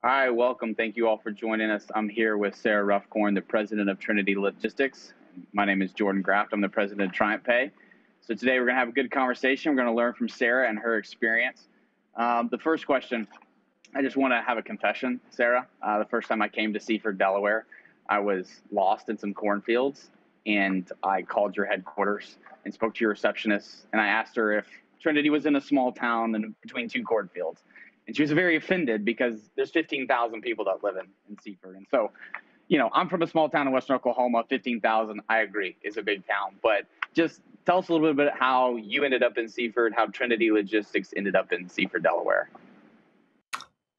Hi, welcome. Thank you all for joining us. I'm here with Sarah Ruffcorn, the president of Trinity Logistics. My name is Jordan Graft. I'm the president of TriumphPay. So today we're going to have a good conversation. We're going to learn from Sarah and her experience. The first question, I just want to have a confession, Sarah. The first time I came to Seaford, Delaware, I was lost in some cornfields, and I called your headquarters and spoke to your receptionist, and I asked her if Trinity was in a small town in between two cornfields. And she was very offended because there's 15,000 people that live in Seaford. And so, I'm from a small town in western Oklahoma. 15,000, I agree, is a big town. But just tell us a little bit about how you ended up in Seaford, how Trinity Logistics ended up in Seaford, Delaware.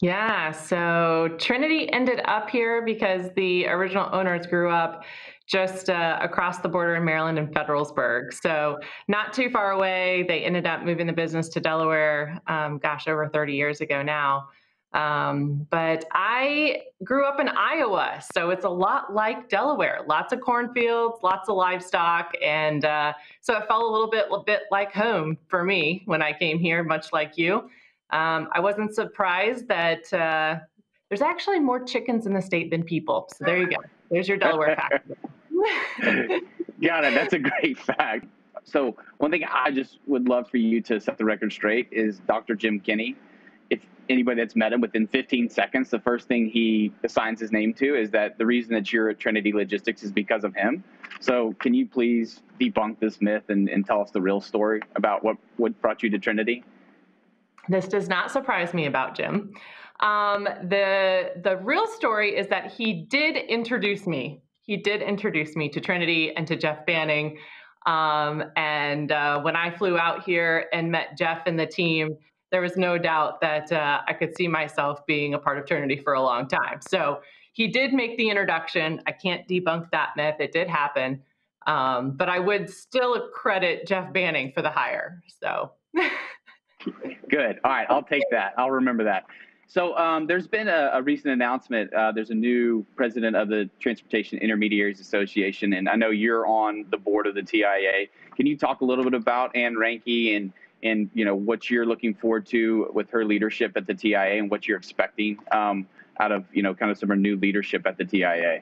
Yeah, so Trinity ended up here because the original owners grew up just across the border in Maryland and Federalsburg. So not too far away. They ended up moving the business to Delaware, over 30 years ago now. But I grew up in Iowa, so it's a lot like Delaware. Lots of cornfields, lots of livestock, and so it felt a bit like home for me when I came here, much like you. I wasn't surprised that there's actually more chickens in the state than people. So there you go. There's your Delaware fact. Got it. That's a great fact. So one thing I just would love for you to set the record straight is Dr. Jim Kinney. If anybody that's met him within 15 seconds, the first thing he assigns his name to is that the reason that you're at Trinity Logistics is because of him. So can you please debunk this myth and tell us the real story about what brought you to Trinity? This does not surprise me about Jim. The real story is that he did introduce me. He did introduce me to Trinity and to Jeff Banning. And when I flew out here and met Jeff and the team, there was no doubt that I could see myself being a part of Trinity for a long time. So he did make the introduction. I can't debunk that myth. It did happen. But I would still credit Jeff Banning for the hire. So. Good. All right. I'll take that. I'll remember that. So there's been a recent announcement. There's a new president of the Transportation Intermediaries Association, and I know you're on the board of the TIA. Can you talk a little bit about Ann Ranke and what you're looking forward to with her leadership at the TIA and what you're expecting out of kind of some of her new leadership at the TIA?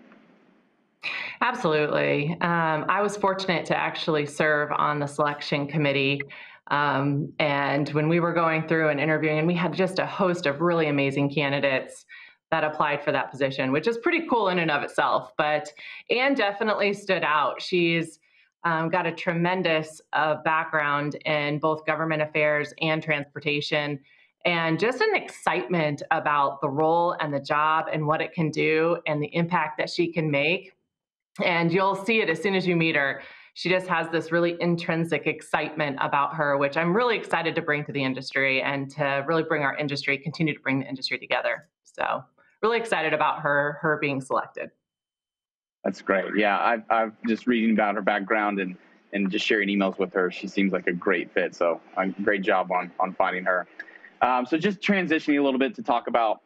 Absolutely. I was fortunate to actually serve on the selection committee. And when we were going through and interviewing, and we had just a host of really amazing candidates that applied for that position, which is pretty cool in and of itself. But Anne definitely stood out. She's got a tremendous background in both government affairs and transportation, and just an excitement about the role and the job and what it can do and the impact that she can make. And you'll see it as soon as you meet her. She just has this really intrinsic excitement about her, which I'm really excited to bring to the industry and to really continue to bring the industry together. So really excited about her being selected. That's great. Yeah, I've just reading about her background and just sharing emails with her. She seems like a great fit. So great job on finding her. So just transitioning a little bit to talk about,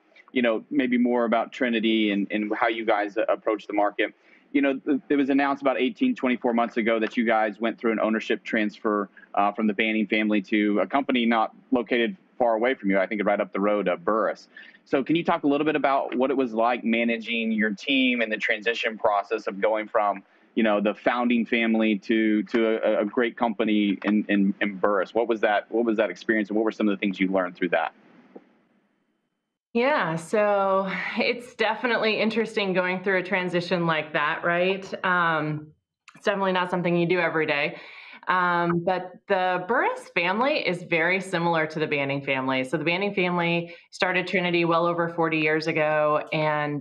maybe more about Trinity and how you guys approach the market. It was announced about 24 months ago that you guys went through an ownership transfer from the Banning family to a company not located far away from you. I think right up the road, Burris. So can you talk a little bit about what it was like managing your team and the transition process of going from, the founding family to a great company in Burris? What was that experience, and what were some of the things you learned through that? Yeah, so it's definitely interesting going through a transition like that, right? It's definitely not something you do every day. But the Burris family is very similar to the Banning family. So the Banning family started Trinity well over 40 years ago, and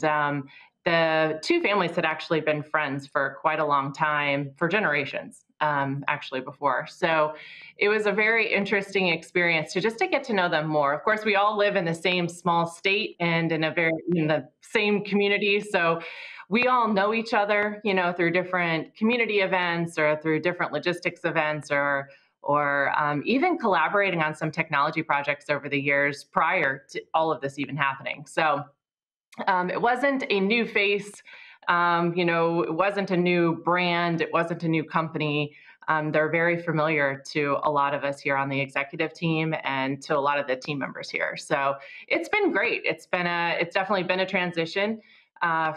the two families had actually been friends for quite a long time, for generations, actually before. So it was a very interesting experience to get to know them more. Of course, we all live in the same small state and in the same community. So we all know each other, through different community events or through different logistics events or even collaborating on some technology projects over the years prior to all of this even happening. So it wasn't a new face, it wasn't a new brand, it wasn't a new company. they're very familiar to a lot of us here on the executive team and to a lot of the team members here. So it's been great. It's definitely been a transition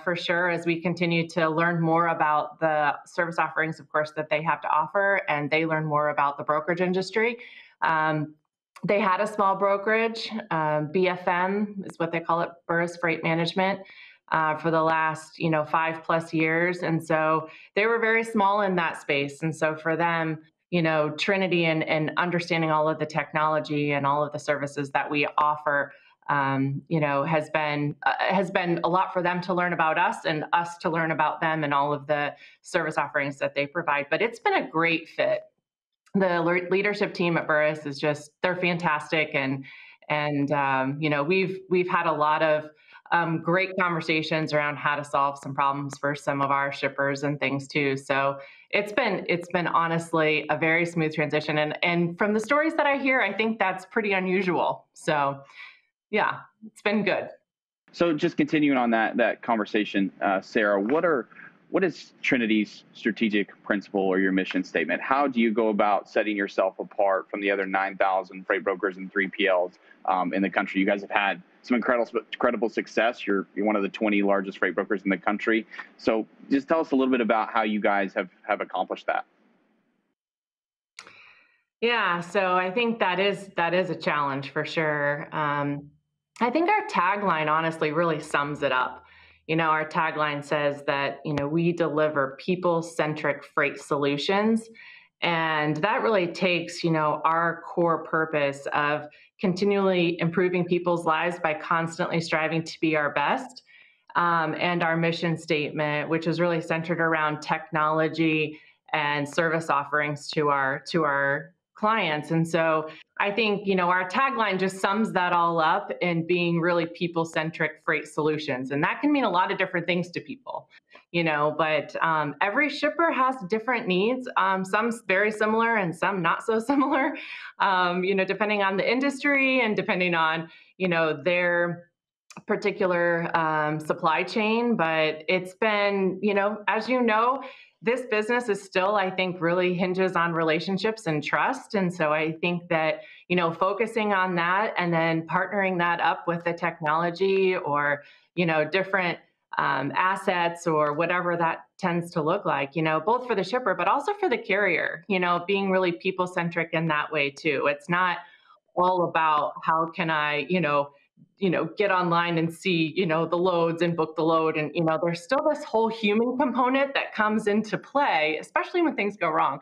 for sure, as we continue to learn more about the service offerings, of course, that they have to offer, and they learn more about the brokerage industry. They had a small brokerage, BFM is what they call it, Burris Freight Management, for the last 5+ years, and so they were very small in that space. And so for them, Trinity and understanding all of the technology and all of the services that we offer, has been a lot for them to learn about us and us to learn about them and all of the service offerings that they provide. But it's been a great fit. The leadership team at Burris is they're fantastic, and we've had a lot of great conversations around how to solve some problems for some of our shippers and things too. So it's been honestly a very smooth transition, and from the stories that I hear, I think that's pretty unusual. So yeah, it's been good. So just continuing on that conversation, Sarah, what is Trinity's strategic principle or your mission statement? How do you go about setting yourself apart from the other 9,000 freight brokers and 3PLs in the country? You guys have had some incredible success. You're one of the 20 largest freight brokers in the country. So just tell us a little bit about how you guys have accomplished that. Yeah, so I think that is a challenge for sure. I think our tagline honestly really sums it up. Our tagline says that, we deliver people-centric freight solutions. And that really takes, our core purpose of continually improving people's lives by constantly striving to be our best. And our mission statement, which is really centered around technology and service offerings to our clients. And so I think, our tagline just sums that all up in being really people-centric freight solutions. And that can mean a lot of different things to people, but every shipper has different needs, some very similar and some not so similar, depending on the industry and depending on, their particular supply chain. But it's been, as this business is still, I think, really hinges on relationships and trust. And so I think that, focusing on that and then partnering that up with the technology or, different assets or whatever that tends to look like, both for the shipper, but also for the carrier, being really people centric in that way too. It's not all about how can I, get online and see, the loads and book the load. And, there's still this whole human component that comes into play, especially when things go wrong,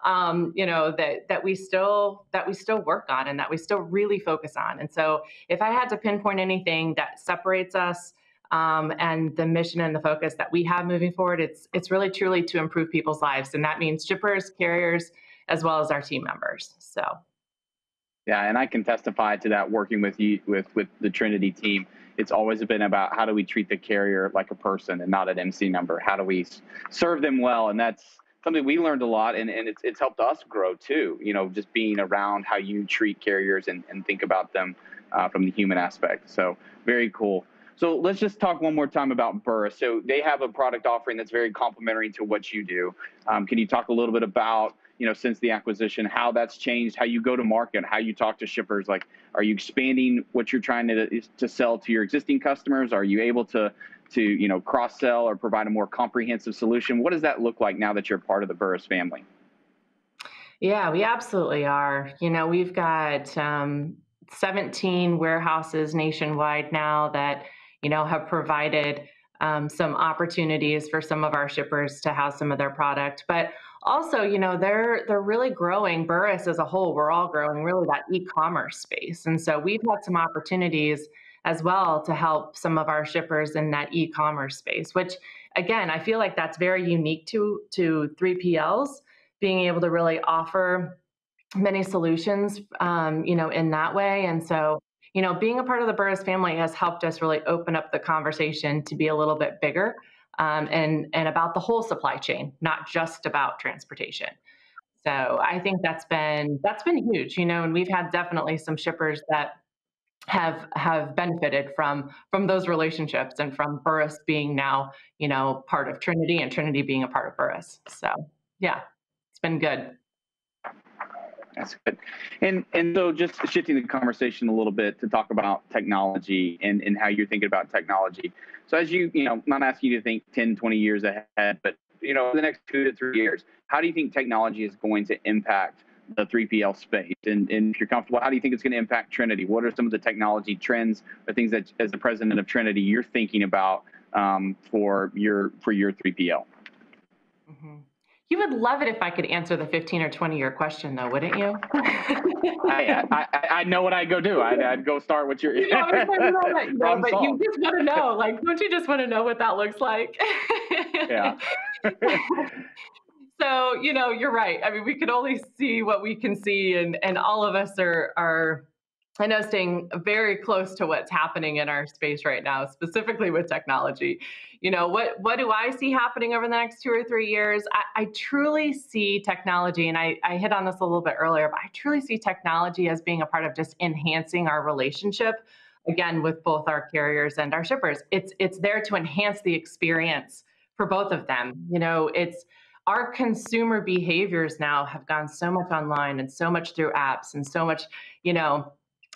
that we still work on and that we still really focus on. And so if I had to pinpoint anything that separates us, and the mission and the focus that we have moving forward, it's really truly to improve people's lives. And that means shippers, carriers, as well as our team members. So. Yeah, and I can testify to that working with you, with the Trinity team. It's always been about how do we treat the carrier like a person and not an MC number? How do we serve them well? And that's something we learned a lot, and it's helped us grow too, just being around how you treat carriers and think about them from the human aspect. So very cool. So let's just talk one more time about Burris. So they have a product offering that's very complementary to what you do. Can you talk a little bit about, since the acquisition, how that's changed, how you go to market, how you talk to shippers? Like, are you expanding what you're trying to sell to your existing customers? Are you able to cross-sell or provide a more comprehensive solution? What does that look like now that you're part of the Burris family? Yeah, we absolutely are. We've got 17 warehouses nationwide now that, have provided some opportunities for some of our shippers to house some of their product. But also, they're really growing. Burris as a whole, we're all growing really that e-commerce space. And so we've had some opportunities as well to help some of our shippers in that e-commerce space, which again, I feel like that's very unique to 3PLs, being able to really offer many solutions, in that way. And so, being a part of the Burris family has helped us really open up the conversation to be a little bit bigger, and about the whole supply chain, not just about transportation. So I think that's been huge, and we've had definitely some shippers that have benefited from those relationships and from Burris being now, part of Trinity and Trinity being a part of Burris. So yeah, it's been good. That's good. And so just shifting the conversation a little bit to talk about technology and how you're thinking about technology. So as I'm not asking you to think 10, 20 years ahead, but over the next 2 to 3 years, how do you think technology is going to impact the 3PL space? And if you're comfortable, how do you think it's going to impact Trinity? What are some of the technology trends or things that, as the president of Trinity, you're thinking about for your 3PL? Mm-hmm. You would love it if I could answer the 15 or 20-year question, though, wouldn't you? I know what I'd go do. I'd go start with your but solved. you just want to know, like, don't you just want to know what that looks like? Yeah. So, you're right. I mean, we can only see what we can see, and all of us are I know, staying very close to what's happening in our space right now, specifically with technology. What do I see happening over the next 2 or 3 years? I truly see technology, and I hit on this a little bit earlier, but I truly see technology as being a part of just enhancing our relationship, again, with both our carriers and our shippers. It's there to enhance the experience for both of them. It's our consumer behaviors now have gone so much online and so much through apps and so much,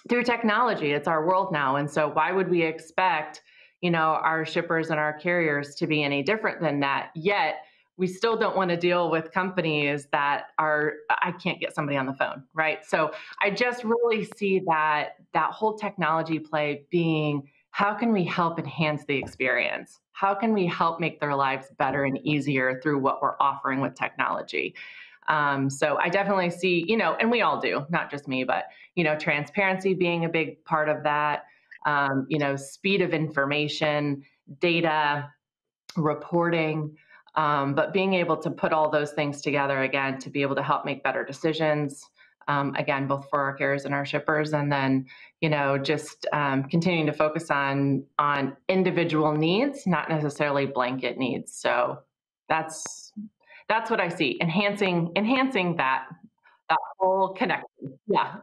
through technology. It's our world now. And so why would we expect, our shippers and our carriers to be any different than that? Yet we still don't want to deal with companies that I can't get somebody on the phone, right? So I just really see that whole technology play being, how can we help enhance the experience? How can we help make their lives better and easier through what we're offering with technology? So I definitely see, and we all do, not just me, but, transparency being a big part of that, speed of information, data, reporting, but being able to put all those things together again to be able to help make better decisions, again, both for our carriers and our shippers, and then, just continuing to focus on individual needs, not necessarily blanket needs. So that's what I see. Enhancing that whole connection. Yeah.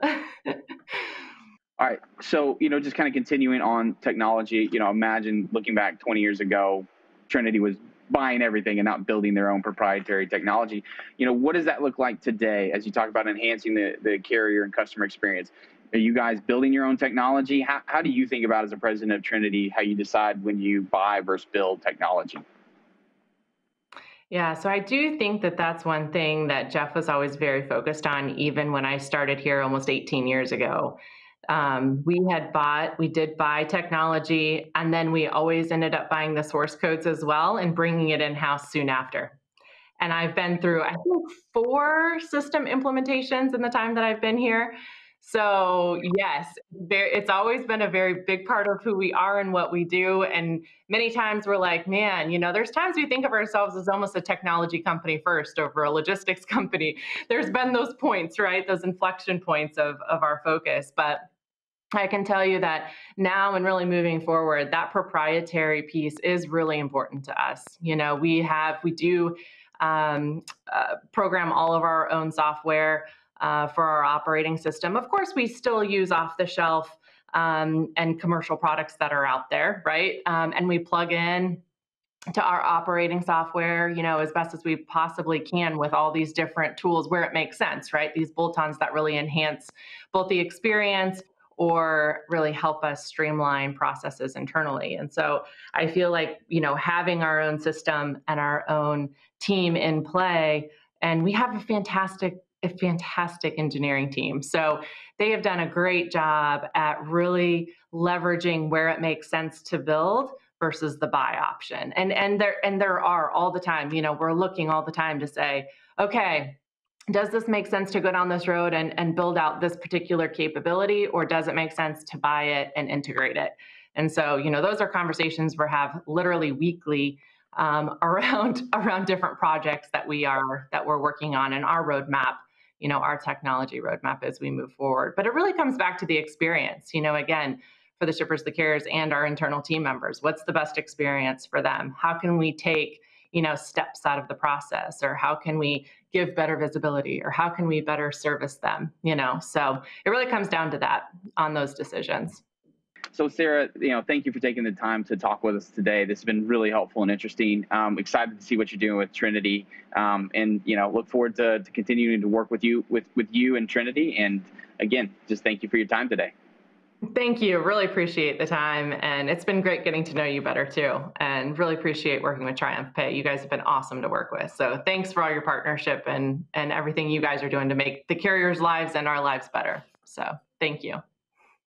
All right. So, just kind of continuing on technology, imagine looking back 20 years ago, Trinity was buying everything and not building their own proprietary technology. What does that look like today as you talk about enhancing the carrier and customer experience? Are you guys building your own technology? How do you think about, as a president of Trinity, how you decide when you buy versus build technology? Yeah, so I do think that that's one thing that Jeff was always very focused on, even when I started here almost 18 years ago. We did buy technology, and then we always ended up buying the source codes as well and bringing it in-house soon after. And I've been through, I think, 4 system implementations in the time that I've been here. So yes, it's always been a very big part of who we are and what we do. And many times we're like, man, there's times we think of ourselves as almost a technology company first over a logistics company. There's been those points, right? Those inflection points of our focus. But I can tell you that now, and really moving forward, that proprietary piece is really important to us. We do program all of our own software for our operating system. Of course, we still use off the shelf and commercial products that are out there, right? And we plug in to our operating software, as best as we possibly can with all these different tools where it makes sense, right? These bolt-ons that really enhance both the experience or really help us streamline processes internally. And so I feel like, having our own system and our own team in play, and we have a fantastic engineering team. So they have done a great job at really leveraging where it makes sense to build versus the buy option. And there are all the time, we're looking all the time to say, okay, does this make sense to go down this road and build out this particular capability, or does it make sense to buy it and integrate it? And so, those are conversations we have literally weekly around different projects that we're working on in our roadmap, our technology roadmap as we move forward. But it really comes back to the experience, again, for the shippers, the carriers, and our internal team members. What's the best experience for them? How can we take steps out of the process, or how can we give better visibility, or how can we better service them? So it really comes down to that on those decisions. So Sarah, thank you for taking the time to talk with us today. This has been really helpful and interesting. Excited to see what you're doing with Trinity, and look forward to continuing to work with you and Trinity. And again, just thank you for your time today. Thank you. Really appreciate the time, and it's been great getting to know you better too. And really appreciate working with TriumphPay. You guys have been awesome to work with. So thanks for all your partnership and everything you guys are doing to make the carriers' lives and our lives better. So thank you.